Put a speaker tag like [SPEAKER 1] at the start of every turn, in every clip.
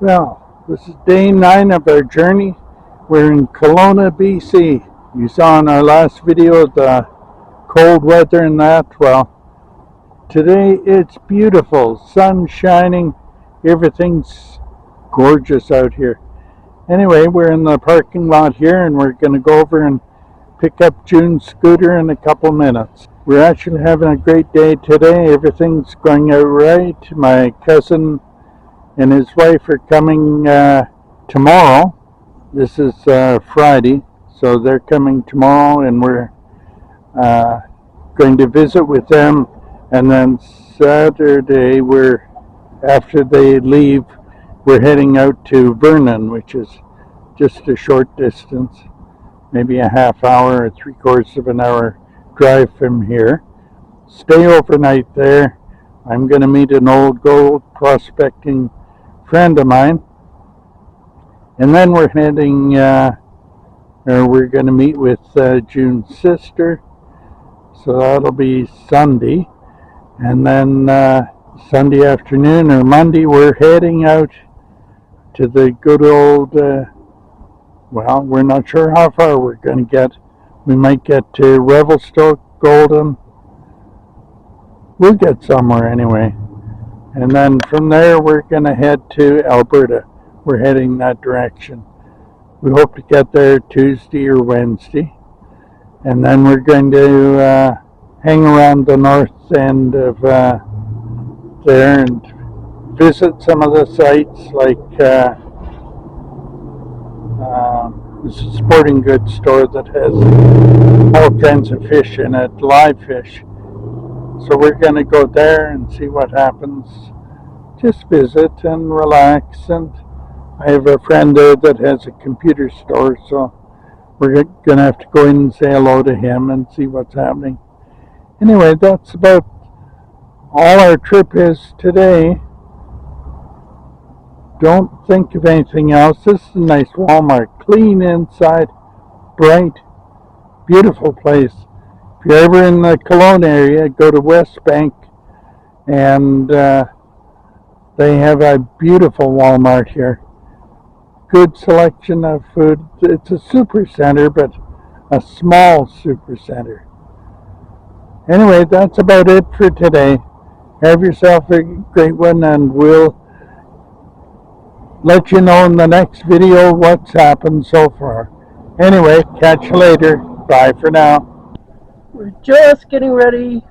[SPEAKER 1] Well, this is day 9 of our journey. We're in Kelowna, BC. You saw in our last video the cold weather and that. Well, today it's beautiful. Sun shining. Everything's gorgeous out here. Anyway, we're in the parking lot here and we're going to go over and pick up June's scooter in a couple minutes. We're actually having a great day today. Everything's going out right. My cousin and his wife are coming tomorrow. This is Friday, so they're coming tomorrow, and we're going to visit with them. And then Saturday, after they leave, we're heading out to Vernon, which is just a short distance, maybe a half hour or 3/4 of an hour drive from here. Stay overnight there. I'm going to meet an old gold prospecting friend of mine, and then we're heading we're going to meet with June's sister, so that'll be Sunday. And then Sunday afternoon or Monday we're heading out to the good old well, we're not sure how far we're going to get. We might get to Revelstoke, Golden. We'll get somewhere anyway. And then from there, we're going to head to Alberta. We're heading that direction. We hope to get there Tuesday or Wednesday. And then we're going to hang around the north end of there and visit some of the sites, like there's a sporting goods store that has all kinds of fish in it, live fish. So we're going to go there and see what happens. Just visit and relax. And I have a friend there that has a computer store, so we're going to have to go in and say hello to him and see what's happening. Anyway, that's about all our trip is today. Don't think of anything else. This is a nice Walmart. Clean inside, bright, beautiful place. If you're ever in the Kelowna area, go to West Bank, and they have a beautiful Walmart here. Good selection of food. It's a super center, but a small super center. Anyway, that's about it for today. Have yourself a great one, and we'll let you know in the next video what's happened so far. Anyway, catch you later. Bye for now.
[SPEAKER 2] We're just getting ready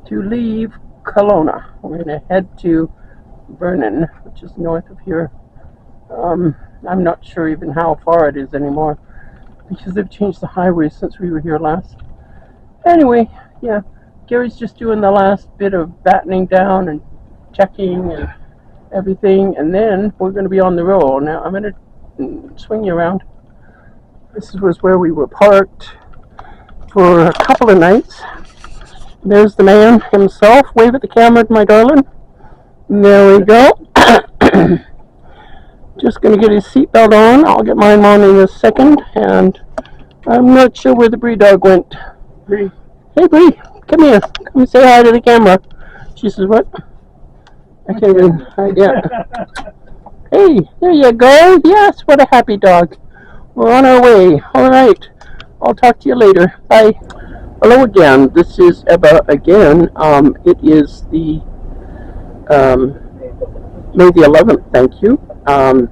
[SPEAKER 2] to leave Kelowna. We're going to head to Vernon, which is north of here. I'm not sure even how far it is anymore, because they've changed the highway since we were here last. Anyway, yeah, Gary's just doing the last bit of battening down and checking and everything, and then we're going to be on the road. Now I'm going to swing you around. This was where we were parked for a couple of nights. There's the man himself. Wave at the camera, my darling. There we go. Just going to get his seatbelt on. I'll get mine on in a second. And I'm not sure where the Bree dog went. Bree. Hey Bree, come here. Come say hi to the camera. She says what? I can't even. Yeah. Hey, there you go. Yes, what a happy dog. We're on our way. All right. I'll talk to you later. Bye. Hello again. This is Ebba again. It is the May the 11th. Thank you. And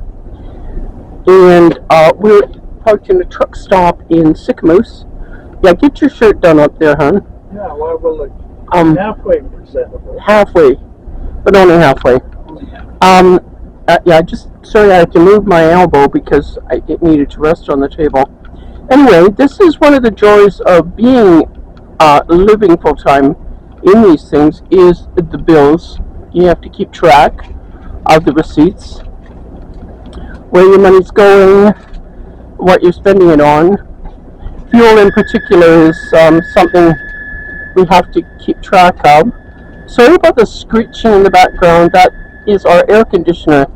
[SPEAKER 2] we're parked in a truck stop in Sycamoose. Yeah, get your shirt done up there, hon.
[SPEAKER 1] Yeah, well, we'll look halfway presentable.
[SPEAKER 2] Halfway, but only halfway. Yeah, just sorry I had to move my elbow because it needed to rest on the table. Anyway, this is one of the joys of being living full-time in these things is the bills. You have to keep track of the receipts, where your money's going, what you're spending it on. Fuel in particular is something we have to keep track of. Sorry about the screeching in the background. That is our air conditioner.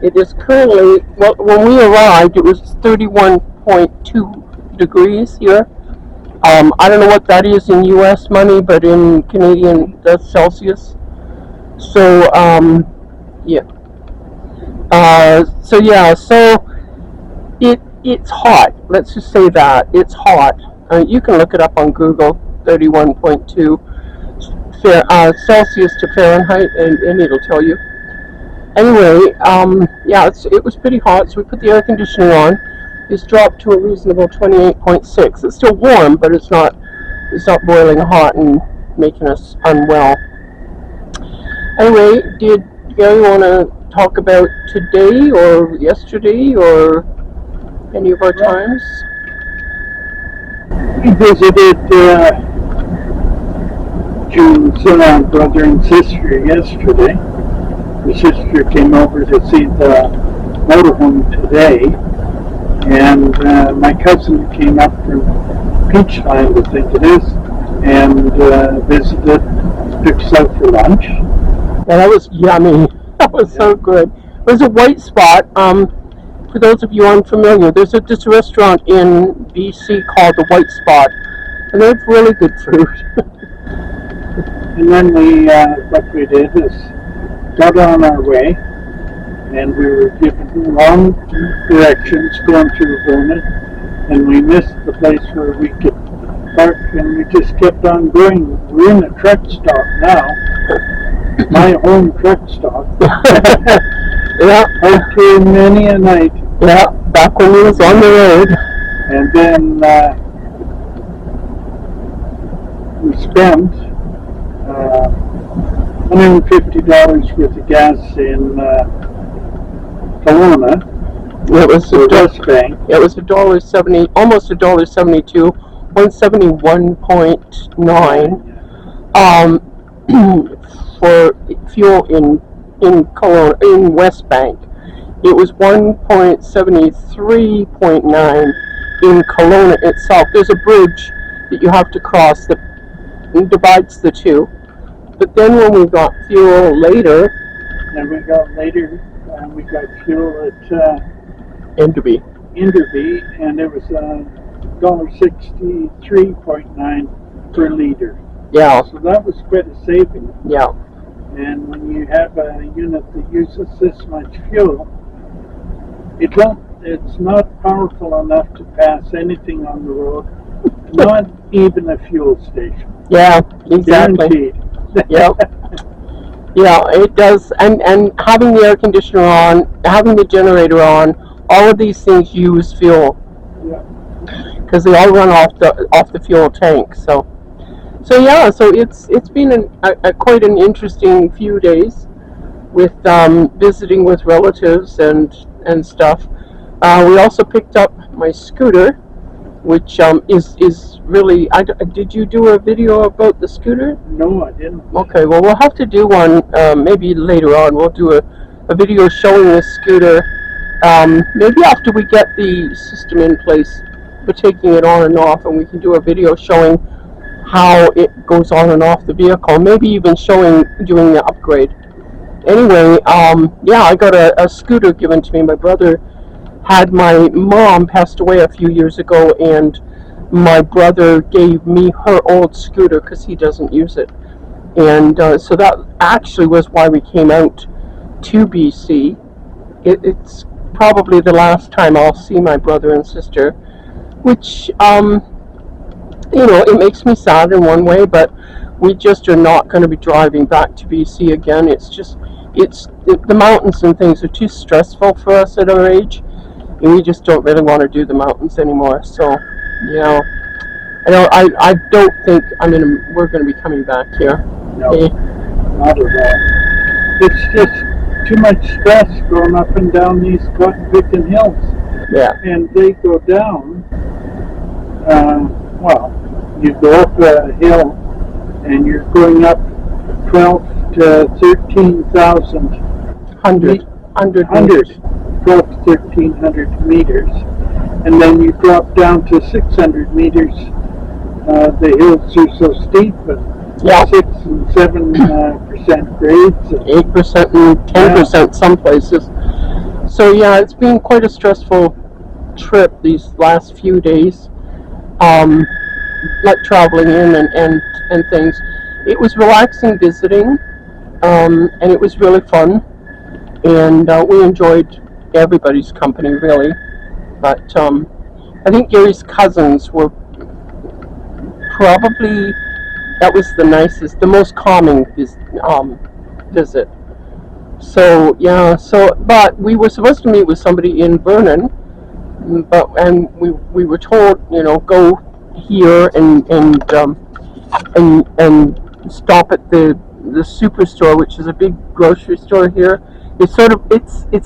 [SPEAKER 2] It is currently, well, when we arrived, it was 31.2 degrees here. I don't know what that is in US money, but in Canadian, that's Celsius. So, yeah. So yeah, so it's hot. Let's just say that it's hot. You can look it up on Google. 31.2 Celsius to Fahrenheit, and it'll tell you. Anyway, yeah, it was pretty hot, so we put the air conditioner on. It's dropped to a reasonable 28.6. It's still warm, but it's not boiling hot and making us unwell. Anyway, did Gary want to talk about today or yesterday or any of our times?
[SPEAKER 1] We visited June's brother and sister yesterday. The sister came over to see the motorhome today, and my cousin came up from Peachland, I think it is, and visited, took us out for lunch.
[SPEAKER 2] Yeah, that was yummy. That was so good. It was a White Spot. For those of you unfamiliar, there's this restaurant in BC called the White Spot, and they have really good food.
[SPEAKER 1] And then what we did is got on our way, and we were given long directions going through Vernon, and we missed the place where we could park, and we just kept on going. We're in a truck stop now, my home truck stop.
[SPEAKER 2] Yeah,
[SPEAKER 1] Okay, many a night.
[SPEAKER 2] Yeah, back when we was on the road.
[SPEAKER 1] And then we spent $150 worth of gas in Kelowna.
[SPEAKER 2] It was
[SPEAKER 1] the West Bank.
[SPEAKER 2] It was $1.70, almost $1.72, 171.9 for fuel in Kelowna, in West Bank. It was 1.73.9 in Kelowna itself. There's a bridge that you have to cross that divides the two. But then when we got fuel later,
[SPEAKER 1] we got fuel at
[SPEAKER 2] Enderby,
[SPEAKER 1] and it was $1.63.9 per liter.
[SPEAKER 2] Yeah.
[SPEAKER 1] So that was quite a saving.
[SPEAKER 2] Yeah.
[SPEAKER 1] And when you have a unit that uses this much fuel, it's not powerful enough to pass anything on the road, not even a fuel station.
[SPEAKER 2] Yeah, exactly.
[SPEAKER 1] Guaranteed.
[SPEAKER 2] Yep. Yeah, it does. And having the air conditioner on, having the generator on, all of these things use fuel.
[SPEAKER 1] Yeah.
[SPEAKER 2] Because they all run off the fuel tank. So yeah, so it's been quite an interesting few days with visiting with relatives and stuff. We also picked up my scooter, which is really. Did you do a video about the scooter?
[SPEAKER 1] No, I didn't.
[SPEAKER 2] Okay, well we'll have to do one maybe later on. We'll do a video showing the scooter. Maybe after we get the system in place for taking it on and off, and we can do a video showing how it goes on and off the vehicle. Maybe even doing the upgrade. Anyway, yeah, I got a scooter given to me. My brother had my mom passed away a few years ago, and my brother gave me her old scooter because he doesn't use it. And so that actually was why we came out to BC. It's probably the last time I'll see my brother and sister, which, it makes me sad in one way, but we just are not going to be driving back to BC again. The mountains and things are too stressful for us at our age, and we just don't really want to do the mountains anymore. So, I don't think we're going to be coming back here.
[SPEAKER 1] No, not at all. It's just too much stress going up and down these cotton picking hills.
[SPEAKER 2] Yeah.
[SPEAKER 1] And they go down, you go up a hill and you're going up 12 to 13,000
[SPEAKER 2] 100
[SPEAKER 1] 12 to 1,300 meters, and then you drop down to 600 meters. The hills are so steep, and 6 and 7% grades,
[SPEAKER 2] 8% and 10% some places. So yeah, it's been quite a stressful trip these last few days, like traveling in and things. It was relaxing visiting, and it was really fun. and we enjoyed everybody's company really. But I think Gary's cousins were probably, that was the nicest, the most calming visit. So yeah, but we were supposed to meet with somebody in Vernon, and we were told, go here and stop at the superstore, which is a big grocery store here. It's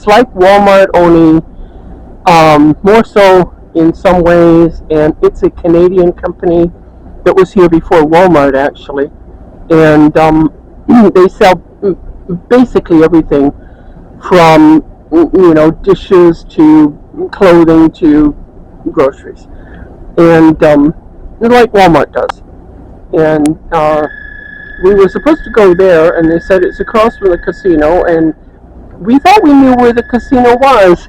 [SPEAKER 2] like Walmart, only more so in some ways, and it's a Canadian company that was here before Walmart actually, and they sell basically everything from dishes to clothing to groceries, and like Walmart does. And we were supposed to go there, and they said it's across from the casino, and we thought we knew where the casino was,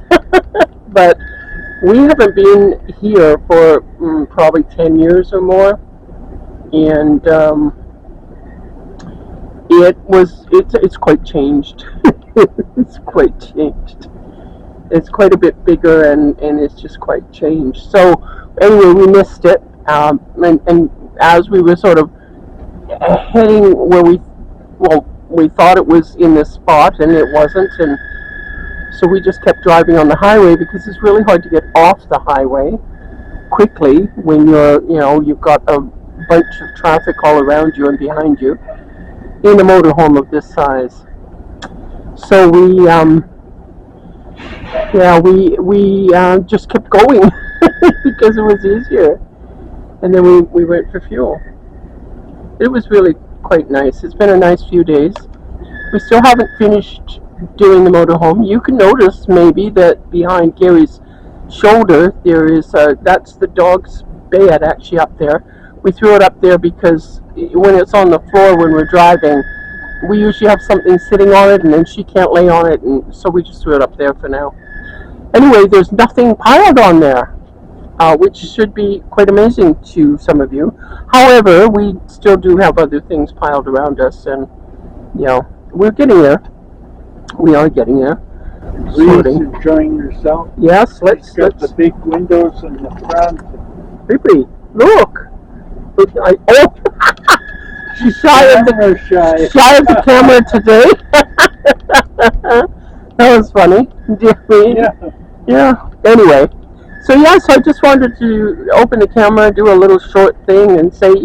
[SPEAKER 2] but we haven't been here for probably 10 years or more, and it's quite changed. It's quite changed. It's quite a bit bigger, and it's just quite changed. So anyway, we missed it, and as we were sort of heading where we thought it was in this spot, and it wasn't, and so we just kept driving on the highway, because it's really hard to get off the highway quickly when you've got a bunch of traffic all around you and behind you in a motorhome of this size. So we just kept going because it was easier, and then we went for fuel. It was really quite nice. It's been a nice few days. We still haven't finished doing the motorhome. You can notice maybe that behind Gary's shoulder there is that's the dog's bed actually up there. We threw it up there because when it's on the floor when we're driving, we usually have something sitting on it, and then she can't lay on it, and so we just threw it up there for now. Anyway, there's nothing piled on there, which should be quite amazing to some of you. However, we still do have other things piled around us, and we're getting there. We are getting there.
[SPEAKER 1] Please enjoying yourself.
[SPEAKER 2] Yes, let's
[SPEAKER 1] the big windows in the front.
[SPEAKER 2] Creepy. Look. She's shy of the camera today. That was funny. Yeah. Anyway, so I just wanted to open the camera, do a little short thing, and say,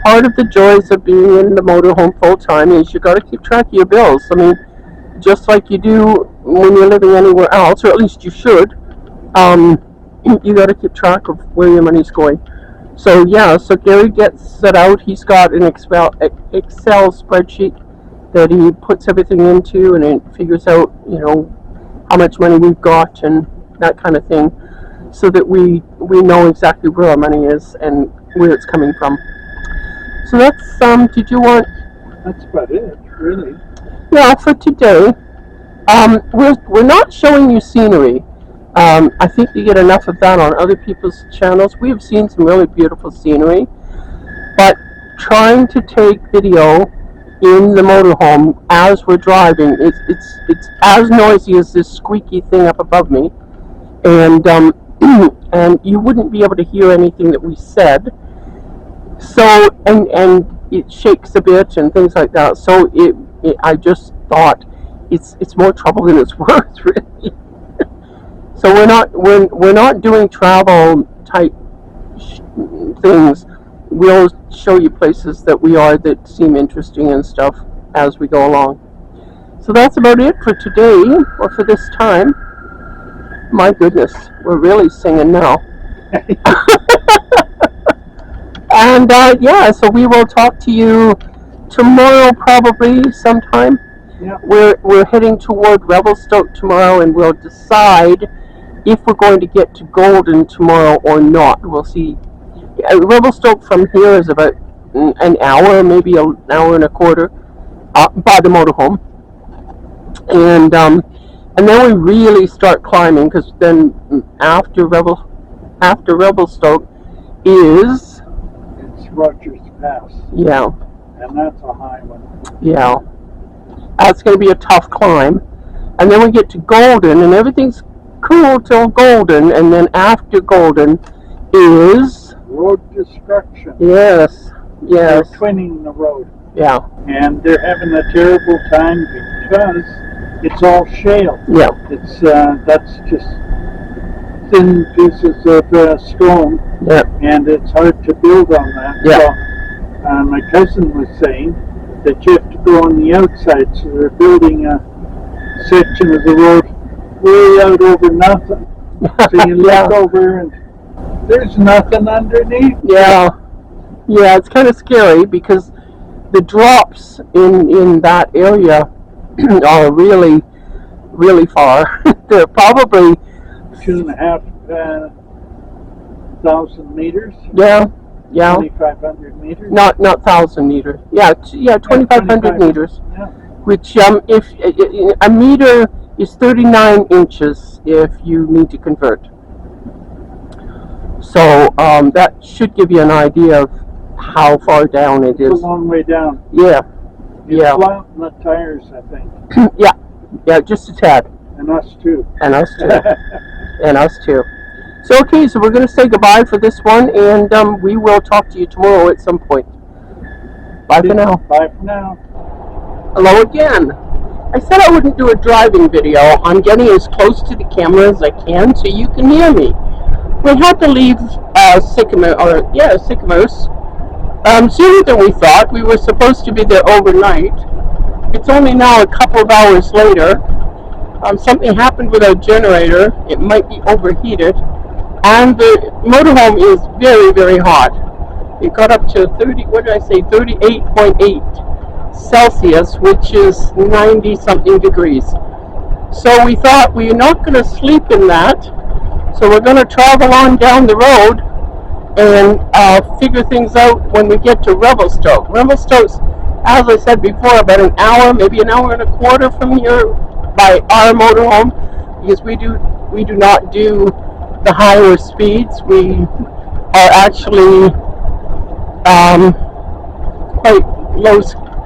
[SPEAKER 2] part of the joys of being in the motorhome full time is you got to keep track of your bills. I mean, just like you do when you're living anywhere else, or at least you should. You got to keep track of where your money's going. So Gary gets it out. He's got an Excel spreadsheet that he puts everything into, and it figures out, how much money we've got and that kind of thing, so that we know exactly where our money is and where it's coming from. So that's did you want?
[SPEAKER 1] That's about it, really.
[SPEAKER 2] Yeah, for today, we're not showing you scenery. I think you get enough of that on other people's channels. We have seen some really beautiful scenery, but trying to take video in the motorhome as we're driving, it's as noisy as this squeaky thing up above me, and and you wouldn't be able to hear anything that we said. So and it shakes a bit and things like that. So I just thought it's more trouble than it's worth, really. So we're not doing travel type things. We'll show you places that seem interesting and stuff as we go along. So that's about it for today, or for this time. My goodness, we're really singing now. And so we will talk to you tomorrow, probably sometime.
[SPEAKER 1] Yeah.
[SPEAKER 2] We're heading toward Revelstoke tomorrow, and we'll decide if we're going to get to Golden tomorrow or not. We'll see. Revelstoke from here is about an hour, maybe an hour and a quarter, by the motorhome, and then we really start climbing, because then after Revelstoke is
[SPEAKER 1] Rogers Pass.
[SPEAKER 2] Yeah.
[SPEAKER 1] And that's a high one.
[SPEAKER 2] Yeah. That's going to be a tough climb. and then we get to Golden, and everything's cool till Golden, and then after Golden is
[SPEAKER 1] road destruction.
[SPEAKER 2] yes.
[SPEAKER 1] They're twinning the road.
[SPEAKER 2] Yeah.
[SPEAKER 1] And they're having a terrible time because it's all shale.
[SPEAKER 2] Yeah.
[SPEAKER 1] It's that's just thin pieces of stone.
[SPEAKER 2] Yeah.
[SPEAKER 1] And it's hard to build on that.
[SPEAKER 2] Yeah.
[SPEAKER 1] So, my cousin was saying that you have to go on the outside, so they're building a section of the road way out over nothing. So you look over and there's nothing underneath.
[SPEAKER 2] Yeah. Yeah, it's kind of scary because the drops in that area are really, really far. They're probably
[SPEAKER 1] 2,500 meters.
[SPEAKER 2] Yeah.
[SPEAKER 1] 2,500 meters.
[SPEAKER 2] Not 1,000 meters. Yeah, 2,500 meters.
[SPEAKER 1] Yeah.
[SPEAKER 2] Which if a meter is 39 inches if you need to convert. So that should give you an idea of how far down it is.
[SPEAKER 1] It's a long way down.
[SPEAKER 2] Yeah.
[SPEAKER 1] It's flat in the tires, I think.
[SPEAKER 2] Yeah, just a tad.
[SPEAKER 1] And us too.
[SPEAKER 2] And us too. And us too. So okay, so we're going to say goodbye for this one, and we will talk to you tomorrow at some point. Bye for now.
[SPEAKER 1] Bye for now.
[SPEAKER 2] Hello again. I said I wouldn't do a driving video. I'm getting as close to the camera as I can so you can hear me. We had to leave Sycamores sooner than we thought. We were supposed to be there overnight. It's only now a couple of hours later. Something happened with our generator. It might be overheated. And the motorhome is very, very hot. It got up to 38.8 Celsius, which is 90 something degrees. So we thought we're not going to sleep in that. So we're going to travel on down the road and figure things out when we get to Revelstoke. Revelstoke's, as I said before, about an hour, maybe an hour and a quarter from here by our motorhome, because we do not do the higher speeds. We are actually quite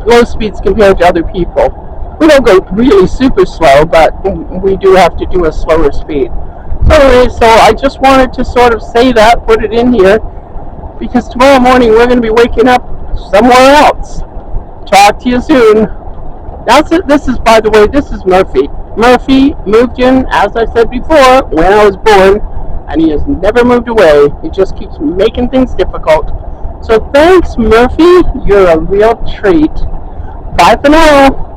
[SPEAKER 2] low speeds compared to other people. We don't go really super slow, but we do have to do a slower speed. So anyway, so I just wanted to sort of say that, put it in here, because tomorrow morning we're going to be waking up somewhere else. Talk to you soon. That's it. This is, by the way, this is Murphy. Murphy moved in, as I said before, when I was born, and he has never moved away. He just keeps making things difficult. So thanks, Murphy. You're a real treat. Bye for now.